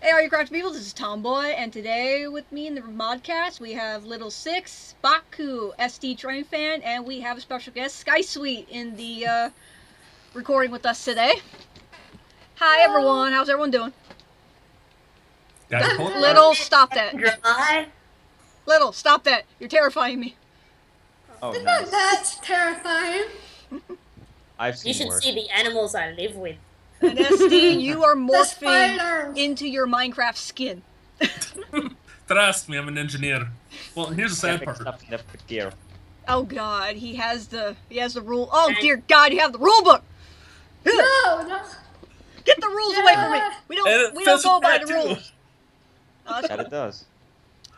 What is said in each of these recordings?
Hey, all you crafty people, this is Tomboy, and today with me in the Modcast, we have Little Six, Baku, SD Train Fan, and we have a special guest, Sky Sweet, in the recording with us today. Hi, everyone. How's everyone doing? Little, stop that. Little, stop that. You're terrifying me. Oh, It's nice. not that terrifying. I've seen You should worse. see the animals I live with. And SD, you are morphing spiders. into your Minecraft skin. Trust me, I'm an engineer. Well, here's the sad part. Oh God, he has the rule. Oh dear God, you have the rule book. No. Get the rules away from me. We don't go by the rules. Oh, That it does.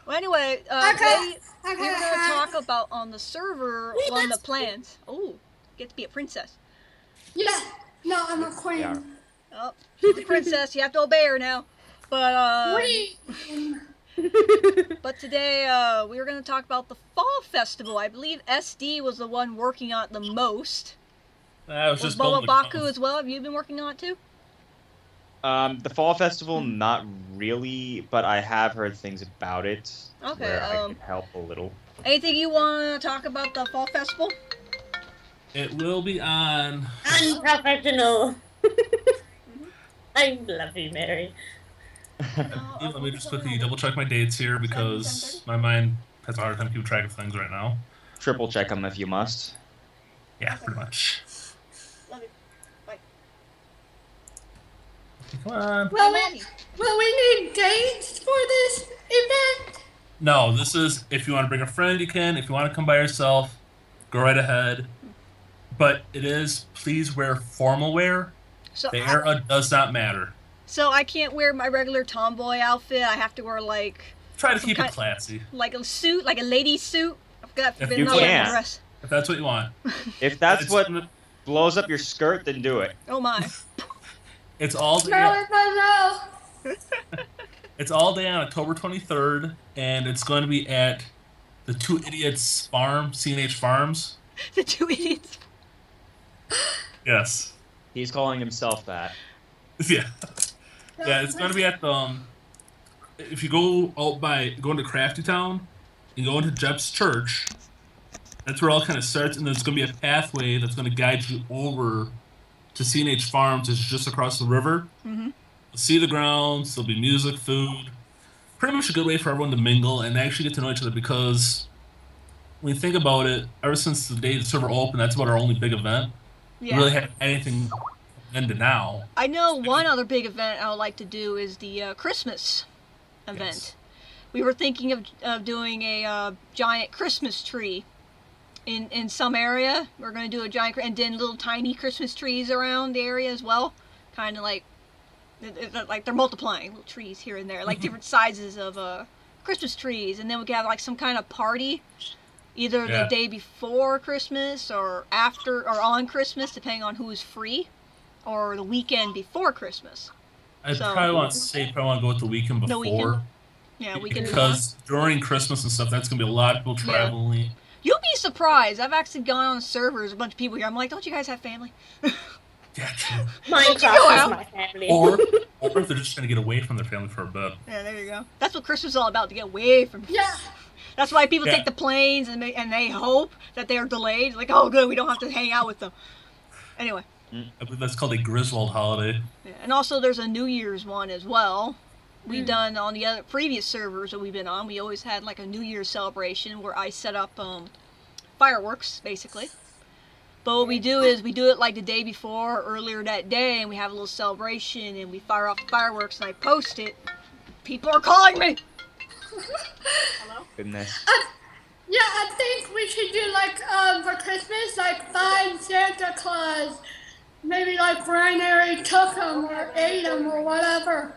Well, anyway, today we're going to talk about on the server one of the plans. Oh, get to be a princess. Yeah. No, I'm a queen. Yeah. Oh, she's a princess. You have to obey her now. But Queen. but today we were going to talk about the fall festival. I believe SD was the one working on it the most. I was Was just Boba building Baku as well? Have you been working on it too? The fall festival, not really, but I have heard things about it. Okay, Where I can help a little. Anything you want to talk about the fall festival? It will be on. Unprofessional. I love you, Mary. Let me just quickly double check my dates here because my mind has a hard time keeping track of things right now. Triple check them if you must. Yeah, pretty much. Love you. Bye. Come on. Will we need dates for this event? No, this is if you want to bring a friend, you can. If you want to come by yourself, go right ahead. But it is, please wear formal wear. So The era does not matter. So I can't wear my regular tomboy outfit. I have to wear like Try to keep it classy. like a suit, like a lady suit. I've got If been you not wearing can. a dress. If that's what you want. If that's It's- what blows up your skirt, then do it. Oh my! It's all day. Charlie Buzzell. It's all day on October 23rd, and it's going to be at the Two Idiots Farm, C&H Farms. The two idiots. Yes. He's calling himself that. Yeah. Yeah, it's going to be at the. If you go out by going to Crafty Town, you go into Jeff's church. That's where it all kind of starts, and there's going to be a pathway that's going to guide you over to C&H Farms. It's just across the river. Mm-hmm. You'll see the grounds. There'll be music, food. Pretty much a good way for everyone to mingle and actually get to know each other because when you think about it, ever since the day the server opened, that's about our only big event. Yeah. We really have anything into now. I know one other big event I would like to do is the Christmas event. Yes. We were thinking of doing a giant Christmas tree in some area. We're going to do a giant and then little tiny Christmas trees around the area as well. Kind of like they're multiplying little trees here and there, like different sizes of Christmas trees, and then we could have like some kind of party, either the day before Christmas or after or on Christmas, depending on who's free, or the weekend before Christmas. I probably want to go with the weekend before. The weekend. Yeah, weekend because during Christmas and stuff, that's going to be a lot of people traveling. You'll be surprised. I've actually gone on servers, a bunch of people here. I'm like, don't you guys have family? Yeah, true. Minecraft is my family. Or if they're just trying to get away from their family for a bit. Yeah, there you go. That's what Christmas is all about, to get away from. Yeah. That's why people take the planes and they hope that they are delayed. Like, oh, good, we don't have to hang out with them. Anyway. I believe that's called a Griswold holiday. Yeah, and also there's a New Year's one as well. We've done on the other previous servers that we've been on. We always had like a New Year's celebration where I set up fireworks, basically. But what we do is we do it like the day before or earlier that day, and we have a little celebration, and we fire off the fireworks, and I post it. People are calling me! Hello? Goodness. Yeah, I think we should do like for Christmas, like find Santa Claus. Maybe like Binary took him or ate him or whatever.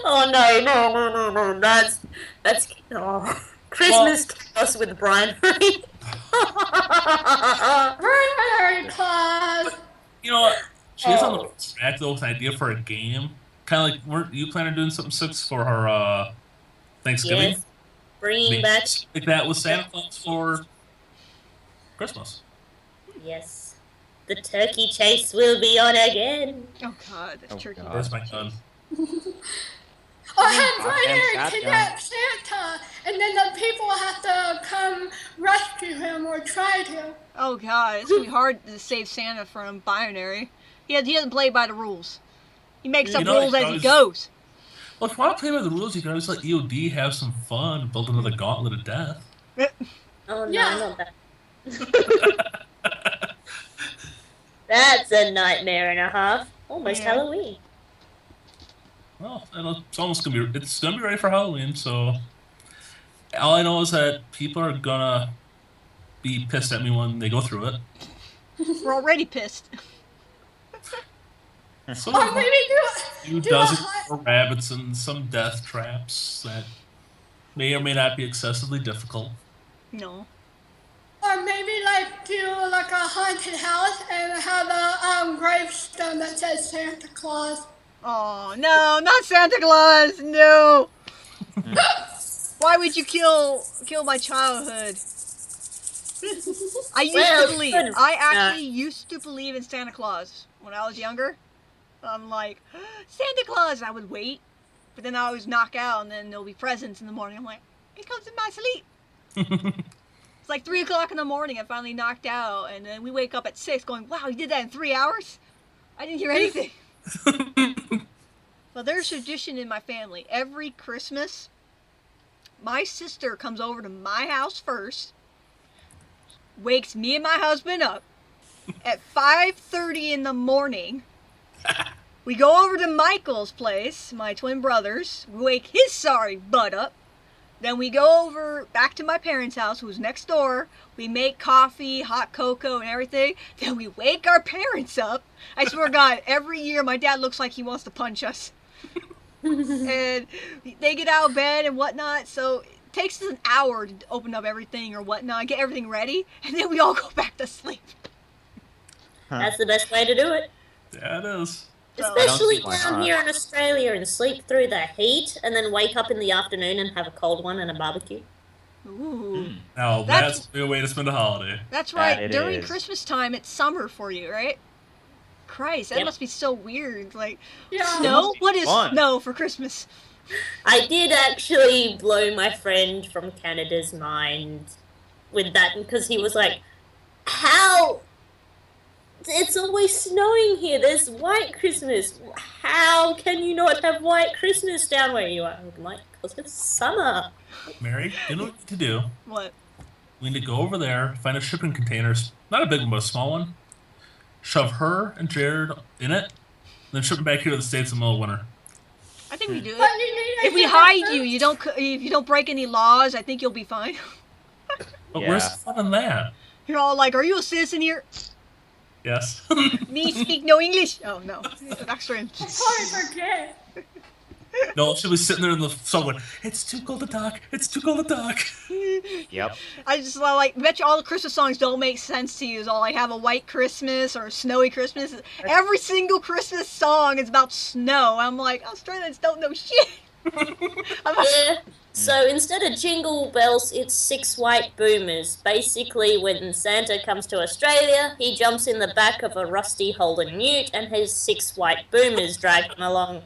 Oh no! That's Christmas chaos with Brian. Binary Claus. You know what? She is on the track though with an idea for a game. Kind of like, weren't you planning on doing something six for her Thanksgiving? Yes. Bringing back. Like that with Santa Claus for Christmas. Yes. The turkey chase will be on again. Oh God, that's turkey. God. Where's my gun? Or have Goddamn Binary Santa. kidnap Santa, and then the people have to come rescue him or try to. Oh god, it's gonna be hard to save Santa from Binary. He doesn't play by the rules. He makes up rules as he goes. Well, if you want to play by the rules, you can always let EOD have some fun and build another gauntlet of death. Oh no, Yeah. not that. That's a nightmare and a half. Almost Yeah. Halloween. Well, it's almost gonna be ready for Halloween. So all I know is that people are gonna be pissed at me when they go through it. We're already pissed. So Or maybe few do a dozen hot, rabbits and some death traps that may or may not be excessively difficult. No. or maybe like do like a haunted house and have a gravestone that says Santa Claus. Oh, no, not Santa Claus, no. Why would you kill my childhood? I used to believe in Santa Claus when I was younger. I'm like, Santa Claus, I would wait. But then I always knock out and then there'll be presents in the morning. I'm like, he comes in my sleep. It's like 3 o'clock in the morning, I finally knocked out. And then we wake up at 6 going, wow, you did that in 3 hours? I didn't hear anything. Well, there's tradition in my family. Every Christmas, my sister comes over to my house first, wakes me and my husband up at 5:30 in the morning. We go over to Michael's place, my twin brothers. We wake his sorry butt up. Then we go over back to my parents' house, who's next door. We make coffee, hot cocoa, and everything. Then we wake our parents up. I swear to God, every year my dad looks like he wants to punch us. And they get out of bed and whatnot, so it takes us an hour to open up everything or whatnot, get everything ready, and then we all go back to sleep. That's the best way to do it. Yeah, it is. Especially why down not. here in Australia and sleep through the heat and then wake up in the afternoon and have a cold one and a barbecue. Ooh. Now that's a way to spend a holiday. That's right. It During is. Christmas time, it's summer for you, right? Christ, that Yep. must be so weird. Like, Yeah. snow? be What is fun. snow for Christmas? I did actually blow my friend from Canada's mind with that because he was like, how? It's always snowing here. There's white Christmas. How can you not have white Christmas down where you are? I'm like, because it's summer. Mary, you know what you need to do? What? We need to go over there, find a shipping container, not a big one, but a small one. Shove her and Jared in it, then ship them back here to the States in the middle of winter. I think we do But it. you need If we hide you, if you don't break any laws, I think you'll be fine. But Yeah. where's the fun in that? You're all like, are you a citizen here? Yes. Me speak no English? Oh, no. Extra. Probably forget. No, she was sitting there in the sun going, it's too cold to talk. It's too cold to talk. Yep. I just like, bet you all the Christmas songs don't make sense to you. It's all like have a white Christmas or a snowy Christmas. Every single Christmas song is about snow. I'm like, Australians don't know shit. Yeah. So instead of jingle bells, it's 6 white boomers. Basically, when Santa comes to Australia, he jumps in the back of a rusty Holden Ute and his 6 white boomers drag him along.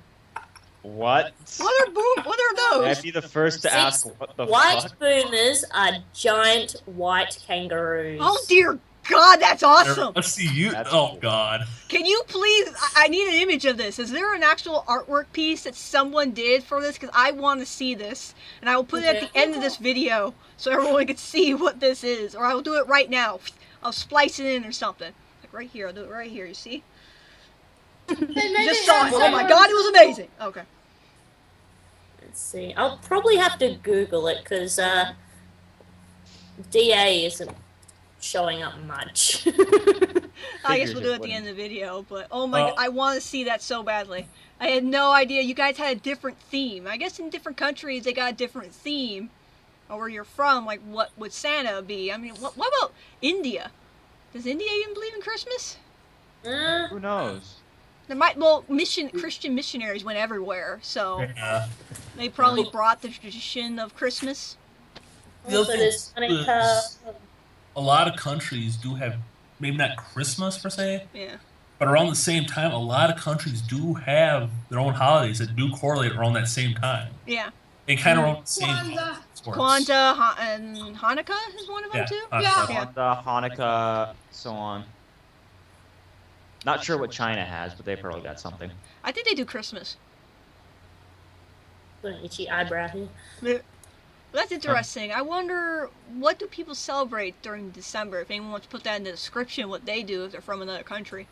What? What are those? I'd be the first to ask what the White fuck? boomers are giant white kangaroos. Oh dear God, that's awesome. Let's see you. That's Oh, cool. God. Can you please, I need an image of this. Is there an actual artwork piece that someone did for this? Because I want to see this. And I will put it at the end of this video so everyone can see what this is. Or I will do it right now. I'll splice it in or something. Like right here, I'll do it right here, you see? Just saw it. Oh my God, it was amazing. Okay. Let's see. I'll probably have to Google it because DA isn't showing up much. I guess Figures we'll do it it at the end wouldn't. of the video, but oh my God, I want to see that so badly. I had no idea you guys had a different theme. I guess in different countries they got a different theme, or where you're from, like what would Santa be? I mean, what about India? Does India even believe in Christmas? Who knows? There might, Christian missionaries went everywhere, so Yeah. they probably brought the tradition of Christmas. The other Also, thing there's Hanukkah. is, a lot of countries do have, maybe not Christmas per se, Yeah. But around the same time, a lot of countries do have their own holidays that do correlate around that same time. Yeah. And kind of around the same Kwanzaa. sorts. Kwanzaa and Hanukkah is one of them Yeah, too. Hanukkah. Yeah. Kwanzaa, Hanukkah, so on. Not sure what China has, but they probably got something. I think they do Christmas. Got an itchy eyebrow here. That's interesting. I wonder what do people celebrate during December. If anyone wants to put that in the description, what they do if they're from another country.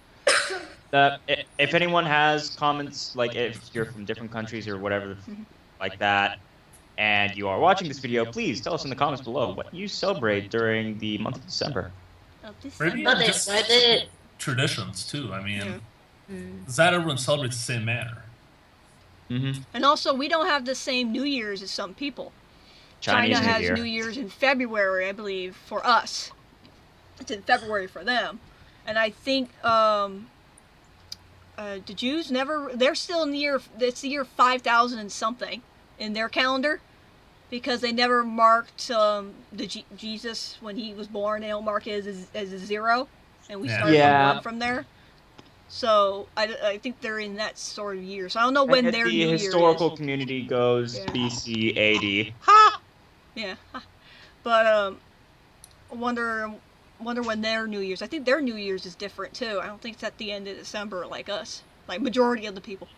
If anyone has comments, like if you're from different countries or whatever, like that, and you are watching this video, please tell us in the comments below what you celebrate during the month of December. Maybe But just they traditions too. I mean, Yeah. not everyone celebrates the same manner. Mm-hmm. And also, we don't have the same New Year's as some people. Chinese China New has Year. New Year's in February, I believe, for us. It's in February for them. And I think the Jews never, they're still in the year, it's the year 5000 and something in their calendar. Because they never marked Jesus when he was born. They don't mark it as a 0. And we started from 1 from there. So I think they're in that sort of year. So I don't know when their New Year is. The historical community goes Yeah. BC AD. Yeah, but I wonder when their New Year's. I think their New Year's is different too. I don't think it's at the end of December like us, like majority of the people.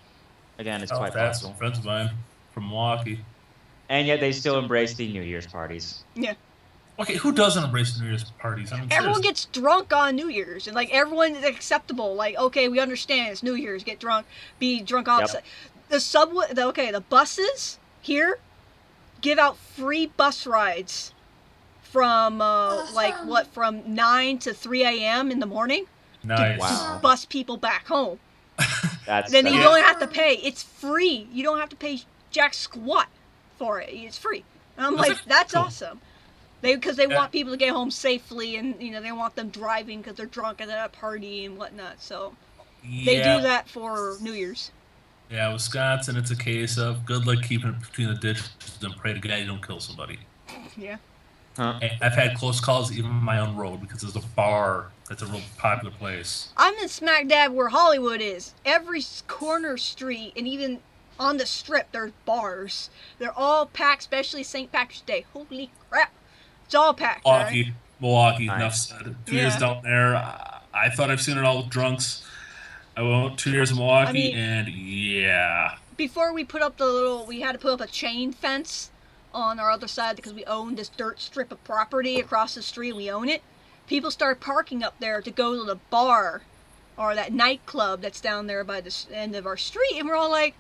Again, it's Oh, quite that's possible. friends of mine from Milwaukee. And yet they still embrace the New Year's parties. Yeah, Okay, who doesn't embrace New Year's parties? I mean, everyone seriously. gets drunk on New Year's, and like everyone is acceptable. Like, okay, we understand it's New Year's. Get drunk, be drunk outside. The subway, the buses here give out free bus rides from from 9 to 3 a.m. in the morning. Nice. Wow. To bus people back home. That's Then you Yeah. don't have to pay. It's free. You don't have to pay jack squat for it. It's free. And I'm like, that's cool. awesome. Because they Yeah. want people to get home safely, and they want them driving because they're drunk at a party and whatnot. So they do that for New Year's. Yeah, Wisconsin, it's a case of good luck keeping it between the ditches and pray to God you don't kill somebody. Yeah. Huh. And I've had close calls even on my own road because there's a bar that's a real popular place. I'm in smack dab where Hollywood is. Every corner street and even on the strip, there's bars. They're all packed, especially St. Patrick's Day. Holy crap. It's all packed, right? Milwaukee, Nice. enough said. 2 Yeah. years down there, I thought I've seen it all with drunks. I went 2 years in Milwaukee, and yeah. Before we put up we had to put up a chain fence on our other side because we own this dirt strip of property across the street. We own it. People started parking up there to go to the bar or that nightclub that's down there by the end of our street, and we're all like,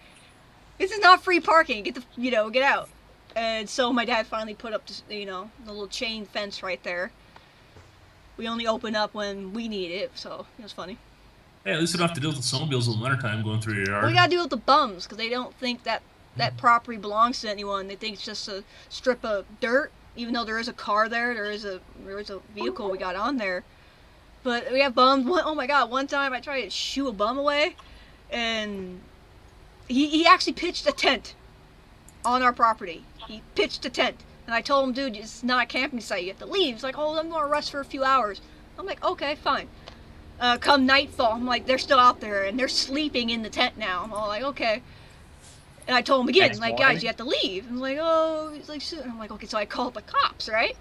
"This is not free parking. Get get out." And so my dad finally put up this, the little chain fence right there. We only open up when we need it, so it was funny. Hey, at least you don't have to deal with the snowmobiles in the wintertime going through your yard. We gotta deal with the bums because they don't think that property belongs to anyone. They think it's just a strip of dirt, even though there is a car there. There is a vehicle we got on there. But we have bums. Oh my god! One time I tried to shoo a bum away, and he actually pitched a tent on our property. He pitched a tent, and I told him, dude, it's not a camping site. You have to leave. He's like, oh, I'm gonna rest for a few hours. I'm like, okay, fine. Come nightfall, I'm like, they're still out there, and they're sleeping in the tent now. I'm all like, okay. And I told him again, Next like, morning? guys, you have to leave. I'm like, oh, he's like, soon. I'm like, okay, so I called the cops, right?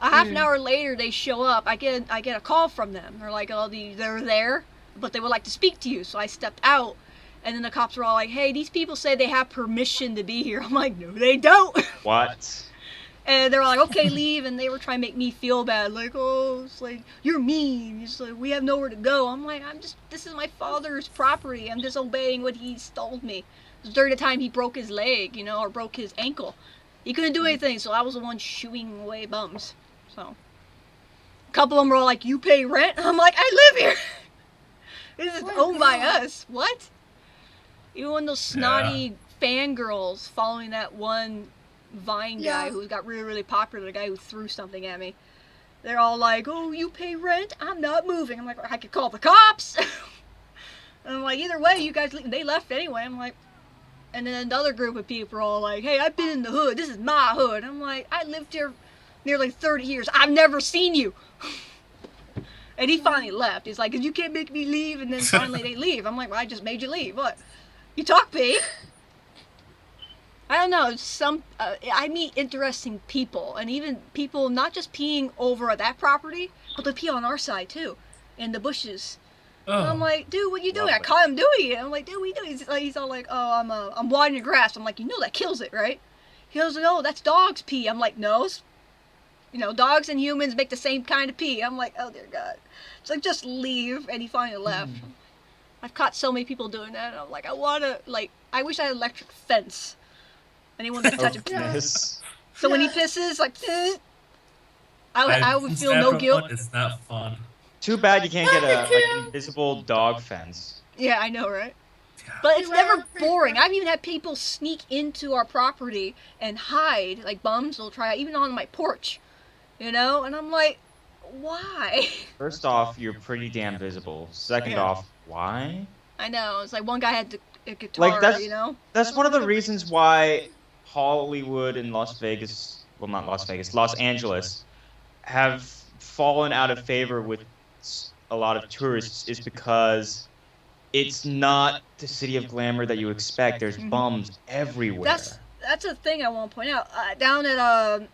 A half an hour later, they show up. I get a call from them. They're like, oh, they're there, but they would like to speak to you. So I stepped out, and then the cops were all like, hey, these people say they have permission to be here. I'm like, no, they don't. What? And they were like, okay, leave. And they were trying to make me feel bad. Like, oh, it's like, you're mean. It's like, we have nowhere to go. I'm like, this is my father's property. I'm just obeying what he told me. It was during the time he broke his leg, or broke his ankle. He couldn't do anything, so I was the one shooing away bums. So, a couple of them were all like, you pay rent? I'm like, I live here. This is owned by us. What? Even when those snotty fangirls following that one Vine guy who got really, really popular, the guy who threw something at me. They're all like, oh, you pay rent? I'm not moving. I'm like, I could call the cops. And I'm like, either way, you guys leave. They left anyway. I'm like, and then another group of people are all like, hey, I've been in the hood. This is my hood. I'm like, I lived here nearly 30 years. I've never seen you. And he finally left. He's like, you can't make me leave. And then finally they leave. I'm like, well, I just made you leave. What? You talk, babe. I don't know. I meet interesting people. And even people not just peeing over at that property, but they pee on our side, too. In the bushes. Oh. I'm like, dude, what you doing? I Lovely. caught him doing it. I'm like, dude, what you doing? He's all like, oh, I'm watering the grass. I'm like, you know that kills it, right? He goes, no, that's dog's pee. I'm like, no. Dogs and humans make the same kind of pee. I'm like, oh, dear God. It's like, just leave. And he finally left. I've caught so many people doing that. And I'm like, I wish I had an electric fence. Anyone that can touch him. Yes. So when he pisses, like, I would feel no guilt. It's not fun. Too bad you can't get an invisible dog fence. Yeah, I know, right? But it's never boring. I've even had people sneak into our property and hide, like bums will try, even on my porch, And I'm like, why? First off, you're pretty damn visible. Second Yeah. off, why? I know. It's like one guy had a guitar, Like, that's one of the reasons why Hollywood and Las Vegas, well, not Las Vegas, Los Angeles, have fallen out of favor with a lot of tourists is because it's not the city of glamour that you expect. There's bums everywhere. That's a thing I want to point out. Down at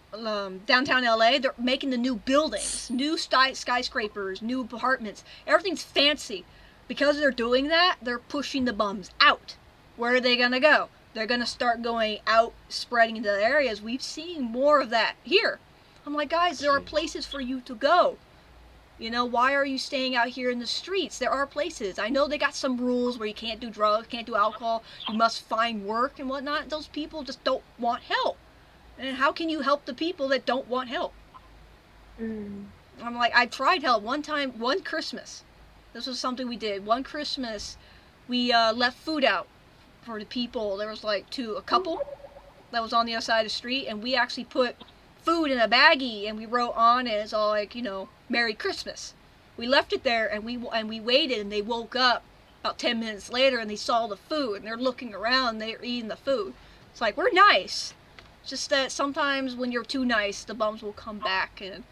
downtown LA, they're making the new buildings, new skyscrapers, new apartments. Everything's fancy. Because they're doing that, they're pushing the bums out. Where are they going to go? They're going to start going out, spreading into the areas. We've seen more of that here. I'm like, guys, there are places for you to go. Why are you staying out here in the streets? There are places. I know they got some rules where you can't do drugs, can't do alcohol, you must find work and whatnot. Those people just don't want help. And how can you help the people that don't want help? I'm like, I tried help one time, one Christmas. This was something we did. One Christmas, we left food out for the people. There was like a couple that was on the other side of the street, and we actually put food in a baggie, and we wrote on it, it's all like, Merry Christmas. We left it there, and we waited, and they woke up about 10 minutes later, and they saw the food, and they're looking around, and they're eating the food. It's like, we're nice. It's just that sometimes when you're too nice, the bums will come back, and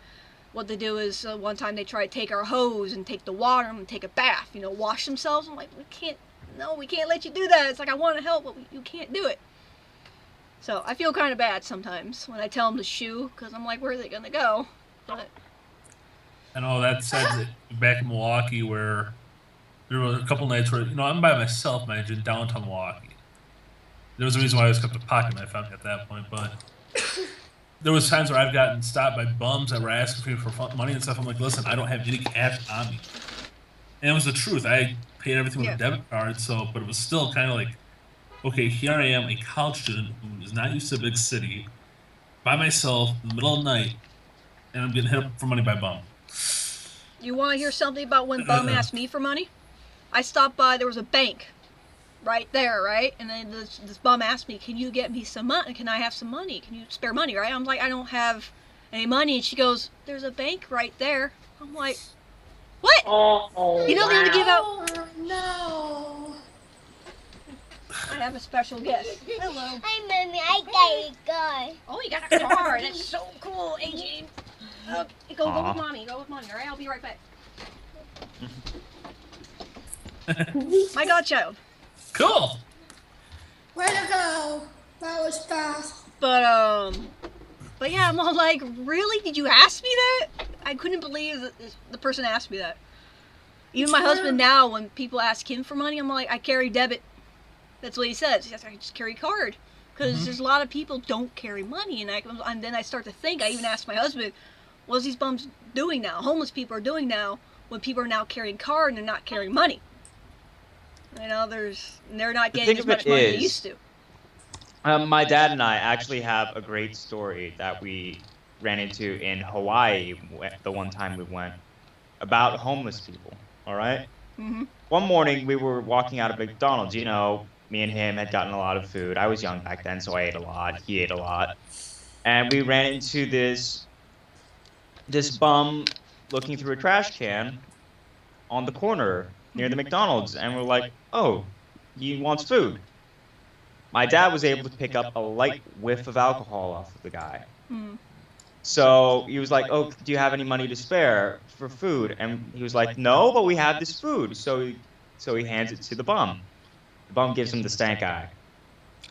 what they do is, one time they try to take our hose and take the water and take a bath, wash themselves. I'm like, we can't let you do that. It's like, I want to help, but you can't do it. So I feel kind of bad sometimes when I tell them to shoo, because I'm like, where are they going to go? But I know that said back in Milwaukee where there were a couple nights where, I'm by myself, mind you, in downtown Milwaukee. There was a reason why I was kept a pocket knife on me at that point, but there was times where I've gotten stopped by bums that were asking me for money and stuff. I'm like, listen, I don't have any cash on me. And it was the truth. I paid everything with a debit card, but it was still kind of like, okay, here I am, a college student who is not used to a big city, by myself, in the middle of the night, and I'm getting hit up for money by bum. You want to hear something about when bum asked me for money? I stopped by, there was a bank right there, right? And then this bum asked me, can you get me some money? Can I have some money? Can you spare money, right? I'm like, I don't have any money. And she goes, there's a bank right there. I'm like, what? Oh, They want to give out. Oh, no. I have a special guest. Hello. Hi, Mommy. I gotta go. Oh, you got a car. That's so cool, AJ. Go with mommy. Go with mommy, all right? I'll be right back. My godchild. Cool. Way to go. That was fast. But yeah, I'm all like, really? Did you ask me that? I couldn't believe that the person asked me that. Even my husband now, when people ask him for money, I'm like, I carry debit. That's what he says. He says, I just carry card. Because there's a lot of people don't carry money. And then I start to think, I even asked my husband, what's these bums doing now? Homeless people are doing now when people are now carrying card and they're not carrying money. They're not getting as much money as they used to. My dad and I actually have a great story that we ran into in Hawaii the one time we went about homeless people, all right? Mm-hmm. One morning, we were walking out of McDonald's. Me and him had gotten a lot of food. I was young back then, so I ate a lot. He ate a lot. And we ran into this bum looking through a trash can on the corner near the McDonald's. And we're like, oh, he wants food. My dad was able to pick up a light whiff of alcohol off of the guy. So he was like, "Oh, do you have any money to spare for food?" And he was like, "No, but we have this food." So he hands it to the bum. The bum gives him the stank eye.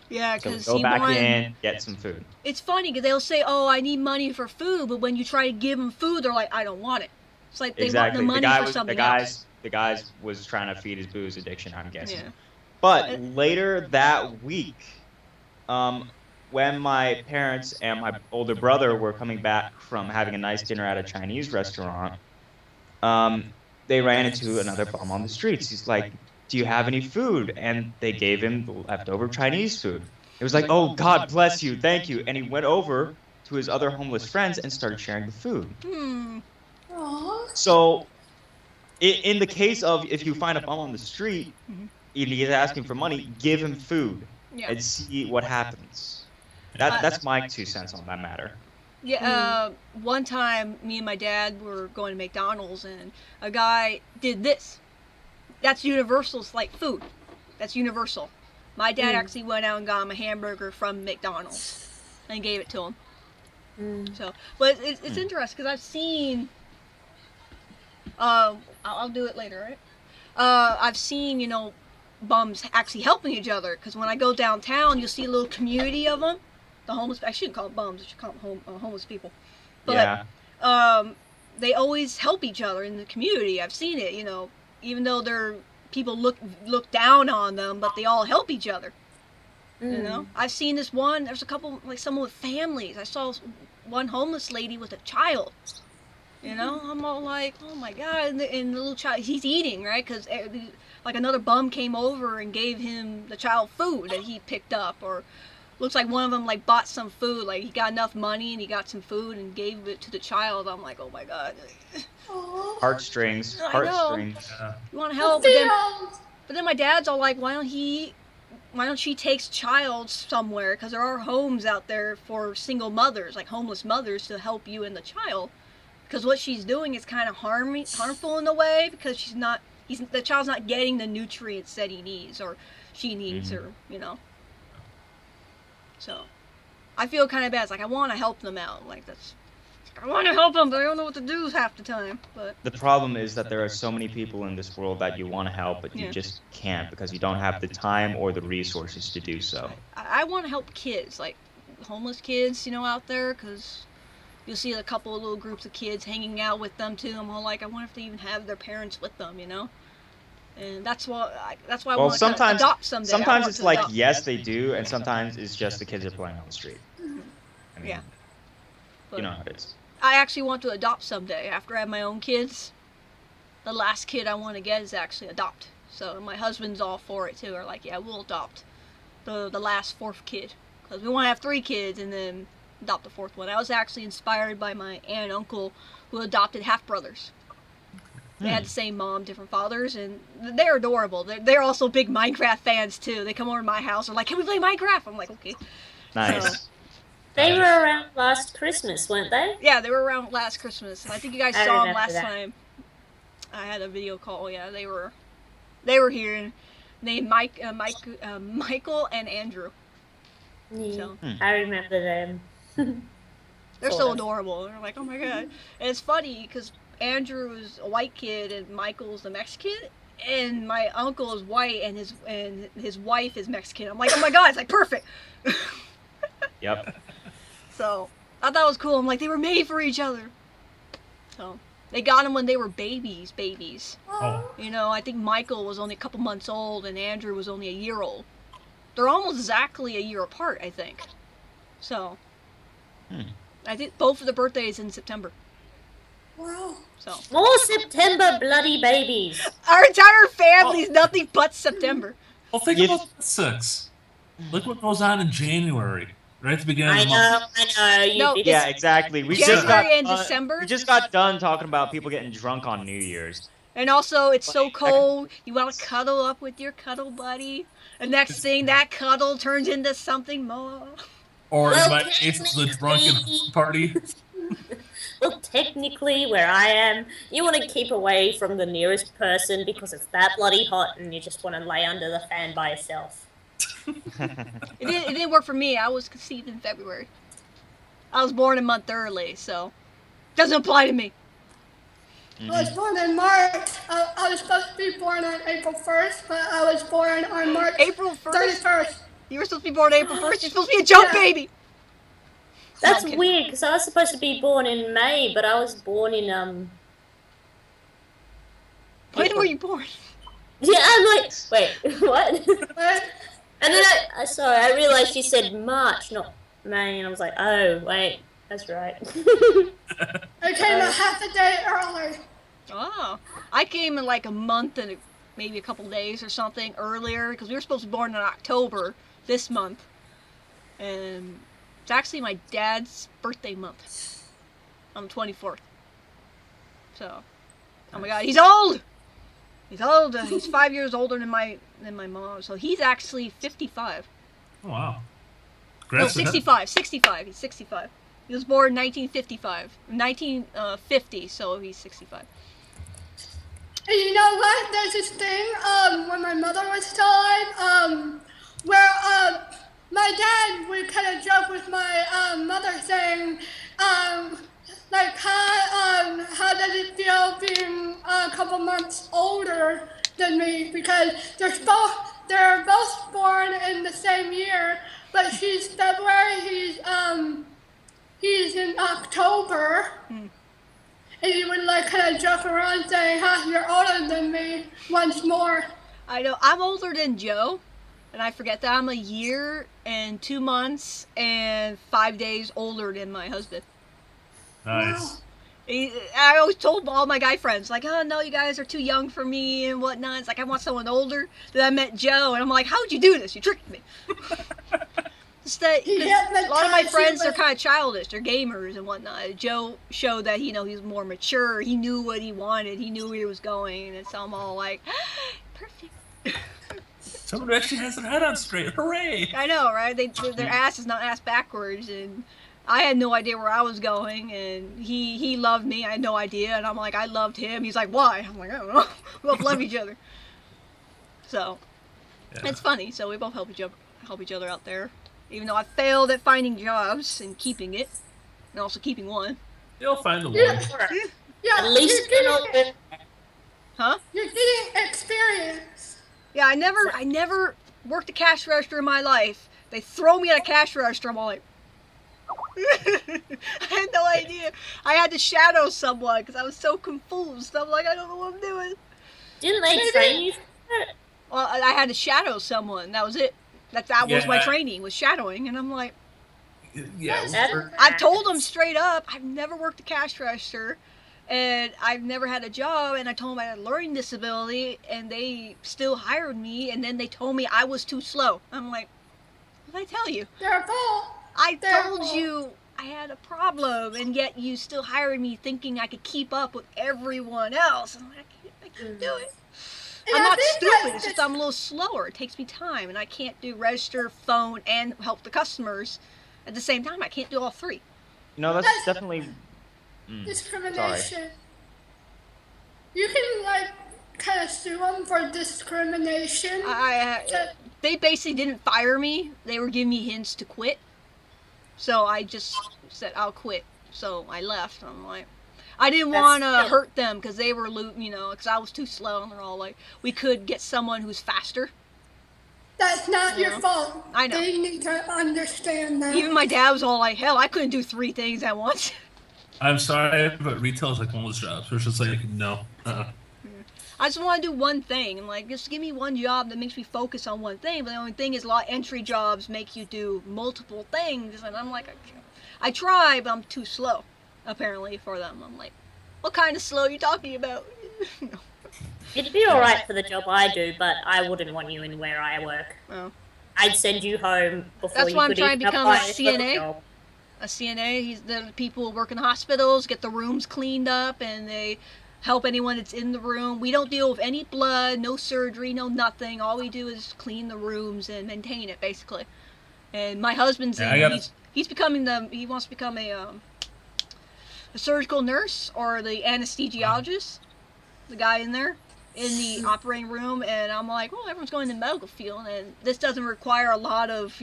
Yeah, So we because go he back wanted. in, get some food. It's funny because they'll say, "Oh, I need money for food," but when you try to give them food, they're like, "I don't want it." It's like they want the Exactly. money for something else. The guys was trying to feed his booze addiction, I'm guessing. Yeah. But later that week, when my parents and my older brother were coming back from having a nice dinner at a Chinese restaurant, they ran into another bum on the streets. He's like, "Do you have any food?" And they gave him the leftover Chinese food. It was like, "Oh, God bless you, thank you." And he went over to his other homeless friends and started sharing the food. Aw. So, in the case of if you find a bum on the street and he's asking for money, give him food Yeah. and see what happens. That's my 2 cents on that matter. Yeah, one time, me and my dad were going to McDonald's, and a guy did this. That's Universal's like food. That's Universal. My dad actually went out and got him a hamburger from McDonald's and gave it to him. So, but it's interesting because I've seen. I'll do it later, right? I've seen bums actually helping each other because when I go downtown, you'll see a little community of them. The homeless. I shouldn't call them bums. I should call them homeless people. But they always help each other in the community. I've seen it. Even though they're people look down on them, but they all help each other. I've seen this one. There's a couple like someone with families. I saw one homeless lady with a child. I'm all like, oh my God, and the little child, he's eating, right? Because like another bum came over and gave him the child food that he picked up, or looks like one of them like bought some food, like he got enough money and he got some food and gave it to the child. I'm like, oh my God. Heartstrings. I know. Heartstrings. You want to help, but then my dad's all like, why don't she take child somewhere? Because there are homes out there for single mothers, like homeless mothers, to help you and the child. Because what she's doing is kind of harmful in a way, because the child's not getting the nutrients that he needs or she needs, or So, I feel kind of bad. It's like I want to help them out. Like I want to help them, but I don't know what to do half the time. But the problem is that there are so many people in this world that you want to help, but you just can't because you don't have the time or the resources to do so. I want to help kids, like homeless kids, out there, because you'll see a couple of little groups of kids hanging out with them too. I'm all like, I wonder if they even have their parents with them, And that's why I want to adopt someday. Sometimes it's like yes they do, and sometimes it's just the kids are playing on the street. I mean, you know how it is. I actually want to adopt someday after I have my own kids. The last kid I want to get is actually adopt. So my husband's all for it too. We're like, yeah, we'll adopt the last fourth kid, because we want to have 3 kids and then adopt the 4th one. I was actually inspired by my aunt and uncle who adopted half brothers. They had the same mom, different fathers, and they're adorable. They're also big Minecraft fans too. They come over to my house and are like, can we play Minecraft? I'm like, okay. Nice. So, They were around last Christmas, weren't they? yeah, they were around last Christmas. I think you guys saw them last time. I had a video call. Yeah, they were here. Named Michael and Andrew. Yeah, So. I remember them. They're so adorable. They're like, oh my God. And it's funny because Andrew is a white kid and Michael's the Mexican, and my uncle is white and his wife is Mexican. I'm like, oh my God, it's like perfect. Yep. So I thought it was cool. I'm like, they were made for each other. So they got them when they were babies. Oh. I think Michael was only a couple months old and Andrew was only a year old. They're almost exactly a year apart, I think. So I think both of their birthdays in September. Wow. So More September bloody babies. our entire family's nothing but September. Well, think about the 6. Look what goes on in January, right at the beginning of the month. I know. Yeah, exactly. We January and December. We just got done talking about people getting drunk on New Year's. And also, it's so cold, you want to cuddle up with your cuddle buddy. The next thing, that cuddle turns into something more. Or Well, in my case, the drunken party. Well, technically, where I am, you want to keep away from the nearest person because it's that bloody hot and you just want to lay under the fan by yourself. It didn't work for me. I was conceived in February. I was born a month early, so doesn't apply to me. I was born in March. I was supposed to be born on April 1st, but I was born on March April 1st? 31st. You were supposed to be born April 1st. You're supposed to be a jump Yeah. baby. That's No, I'm weird because I was supposed to be born in May, but I was born in When were you born? Yeah, I'm like, wait, what? Right? And then I realized she said March, not May, and I was like, oh, wait, that's right. I came a half a day early. Oh, I came in like a month and maybe a couple days or something earlier because we were supposed to be born in October this month, and it's actually my dad's birthday month on the 24th. So, oh my God, he's old. He's old. He's 5 years older than my mom. So he's actually 55. Oh, wow. No, Congrats to him. 65. 65. He's 65. He was born in 1955. 1950. So he's 65. And you know what? There's this thing, when my mother was still alive, where, my dad would kind of joke with my, mother saying, like, how does it feel being a couple months older than me? Because they're both born in the same year, but she's February, he's in October. And he would like kind of joke around saying, you're older than me once more. I know. I'm older than Joe, and I forget that I'm a year and 2 months and 5 days older than my husband. Nice. I always told all my guy friends, like, oh no, you guys are too young for me and whatnot. It's like, I want someone older. Then I met Joe, and I'm like, how'd you do this? You tricked me. It's that a lot of my friends are kind of childish. They're gamers and whatnot. Joe showed that he was more mature. He knew what he wanted. He knew where he was going. And so I'm all like, perfect. Someone who actually has their head on straight. Hooray! I know, right? Their ass is not ass backwards, and I had no idea where I was going. And he loved me. I had no idea, and I'm like, I loved him. He's like, why? I'm like, I don't know. We both love each other. So it's funny. So we both help each other out there. Even though I failed at finding jobs and keeping it, and also keeping one. You'll find the one. Yeah, At least you're you're not getting, Huh? you're getting experience. Yeah, I never worked a cash register in my life. They throw me at a cash register. I'm all like, I had no idea. I had to shadow someone because I was so confused. I'm like, I don't know what I'm doing. Didn't they train you for it? Well, I had to shadow someone. That was it. That was my training, was shadowing. And I'm like, Yeah. I told them straight up, I've never worked a cash register, and I've never had a job, and I told them I had a learning disability, and they still hired me, and then they told me I was too slow. I'm like, what did I tell you? Their fault. I told you I had a problem, and yet you still hired me thinking I could keep up with everyone else. I'm like, I can't do it. I'm not stupid, it's just I'm a little slower. It takes me time, and I can't do register, phone, and help the customers at the same time. I can't do all three. No, that's definitely Discrimination. Sorry. You can, like, kind of sue them for discrimination. They basically didn't fire me. They were giving me hints to quit. So I just said, I'll quit. So I left. I'm like, I didn't want to hurt them because they were, because I was too slow. And they're all like, we could get someone who's faster. That's not your fault. I know. They need to understand that. Even my dad was all like, hell, I couldn't do 3 things at once. I'm sorry, but retail is like one of those jobs where it's just like, no. I just want to do one thing. And like, just give me one job that makes me focus on one thing. But the only thing is a lot of entry jobs make you do multiple things. And I'm like, I try, but I'm too slow, apparently, for them. I'm like, what kind of slow are you talking about? It'd be alright for the job I do, but I wouldn't want you in where I work. Oh. I'd send you home before That's you why I'm could trying to even become a apply for the CNA. job. A CNA, the people who work in hospitals, get the rooms cleaned up, and they help anyone that's in the room. We don't deal with any blood, no surgery, no nothing. All we do is clean the rooms and maintain it, basically. And my husband's he wants to become a surgical nurse or the anesthesiologist, the guy in there in the operating room. And I'm like, well, everyone's going in the medical field, and this doesn't require a lot of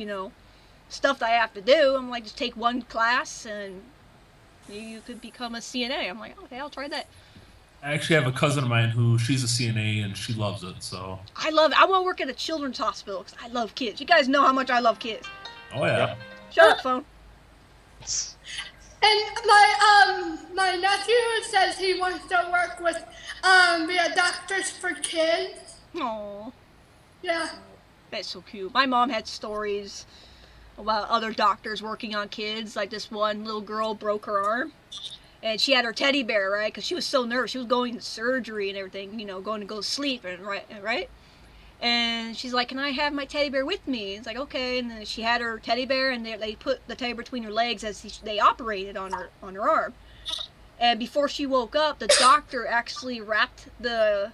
stuff that I have to do. I'm like, just take one class and you could become a CNA. I'm like, okay, I'll try that. I actually have a cousin of mine who she's a CNA and she loves it. So. I love it. I want to work at a children's hospital because I love kids. You guys know how much I love kids. Oh yeah. Yep. Shut up, phone. And my nephew says he wants to work with be a doctors for kids. Aww, Yeah. that's so cute. My mom had stories about other doctors working on kids. Like this one little girl broke her arm. And she had her teddy bear, right? Because she was so nervous. She was going to surgery and everything, you know, going to go to sleep, and right? And she's like, can I have my teddy bear with me? It's like, okay. And then she had her teddy bear, and they put the teddy bear between her legs as they operated on her arm. And before she woke up, the doctor actually wrapped the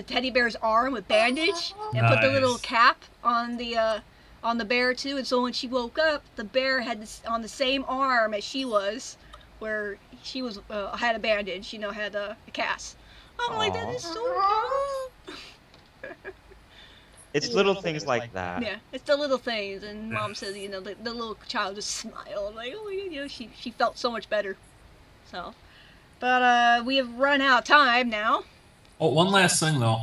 teddy bear's arm with bandage and put the little cap on the bear too. And so when she woke up, the bear had this, on the same arm as she was, where she was had a bandage, you know, had a cast. I'm like, that is so cute. It's little things like that. Yeah, it's the little things, and Mom says, you know, the little child just smiled, like, oh, you know, she felt so much better. So, but we have run out of time now. Oh, one last thing though.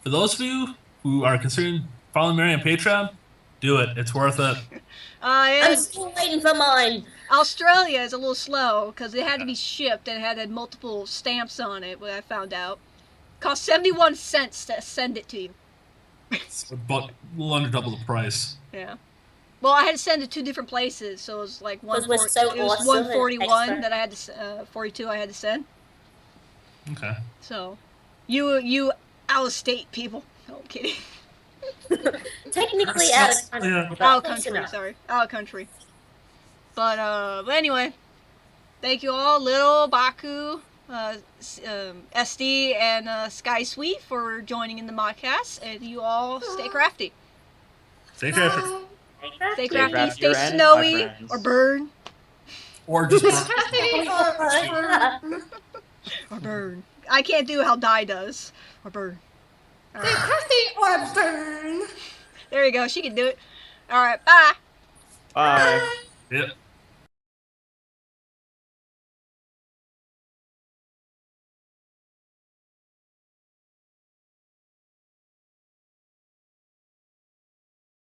For those of you who are considering following Mary on Patreon, do it. It's worth it. I'm still waiting for mine. Australia is a little slow because it had to be shipped and it had multiple stamps on it. What I found out, cost 71 cents to send it to you. It's about a little under double the price. Yeah. Well, I had to send it to 2 different places, so it was like we're so it was awesome 141 and that I had to 42 I had to send. Okay. So, you out of state people. No, I'm kidding. Technically out of country. Yeah. but Out of close country, enough. sorry. Out of country. But anyway, thank you all, Little, Baku, SD, and Sky Sweet for joining in the Modcast, and you all stay crafty. Stay crafty. Stay Stay crafty, crafty stay or end, my snowy, friends. or burn. Or just Or burn. I can't do how Die does. Or burn. All Stay right. crafty or burn. There you go, she can do it. Alright, bye. Bye. Yep.